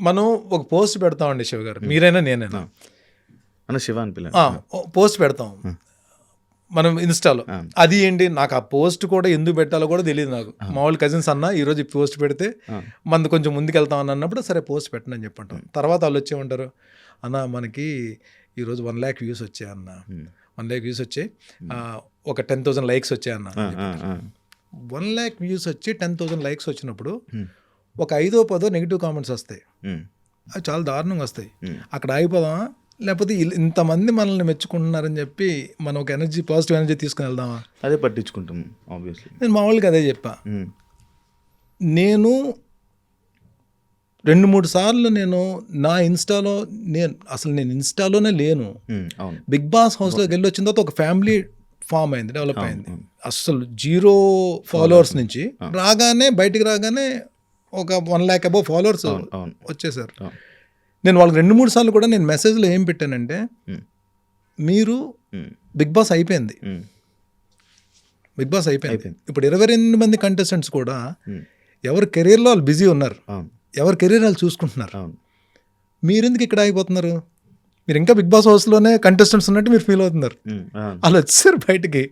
మనం ఒక పోస్ట్ పెడతామండి శివ గారు, మీరైనా నేనైనా అన్న శివ అని పిల్ల పోస్ట్ పెడతాం మనం ఇన్స్టాలో. అది ఏంటి, నాకు ఆ పోస్ట్ కూడా ఎందుకు పెట్టాలో కూడా తెలియదు నాకు. మా వాళ్ళు కజిన్స్ అన్న ఈరోజు ఈ పోస్ట్ పెడితే మనది కొంచెం ముందుకు వెళ్తాం అని అన్నప్పుడు సరే పోస్ట్ పెట్టండి అని చెప్పంటాం. తర్వాత వాళ్ళు వచ్చేమంటారు, అన్న మనకి ఈరోజు 1 lakh వ్యూస్ వచ్చాయి అన్న, 1 lakh వ్యూస్ వచ్చాయి, ఒక 10,000 లైక్స్ వచ్చాయి అన్న. 1 lakh వ్యూస్ వచ్చి 10,000 లైక్స్ వచ్చినప్పుడు ఒక 5-10 నెగిటివ్ కామెంట్స్ వస్తాయి, అవి చాలా దారుణంగా వస్తాయి. అక్కడ ఆగిపోదామా, లేకపోతే ఇంతమంది మనల్ని మెచ్చుకుంటున్నారని చెప్పి మనం ఒక ఎనర్జీ, పాజిటివ్ ఎనర్జీ తీసుకుని వెళ్దామా? అదే పట్టించుకుంటాం ఆబ్వియస్లీ. నేను మా వాళ్ళకి అదే చెప్పా. నేను 2-3 సార్లు నేను నా ఇన్స్టాలో, నేను ఇన్స్టాలోనే లేను. బిగ్ బాస్ హౌస్లోకి వెళ్ళి వచ్చిన తర్వాత ఒక ఫ్యామిలీ ఫామ్ అయింది, డెవలప్ అయింది. అసలు 0 ఫాలోవర్స్ నుంచి బయటికి రాగానే ఒక 1 lakh అబౌవ్ ఫాలోవర్స్ వచ్చేసారు. నేను వాళ్ళకి 2-3 సార్లు కూడా నేను మెసేజ్లో ఏం పెట్టానంటే, మీరు బిగ్ బాస్ అయిపోయింది, బిగ్ బాస్ అయిపోయింది. ఇప్పుడు 22 మంది కంటెస్టెంట్స్ కూడా ఎవరి కెరీర్లో వాళ్ళు బిజీ ఉన్నారు, ఎవరి కెరీర్ వాళ్ళు చూసుకుంటున్నారు. మీరు ఎందుకు ఇక్కడ ఆగిపోతున్నారు? మీరు ఇంకా బిగ్ బాస్ హౌస్లోనే కంటెస్టెంట్స్ ఉన్నట్టు మీరు ఫీల్ అవుతున్నారు. వాళ్ళు వచ్చేసారు బయటికి.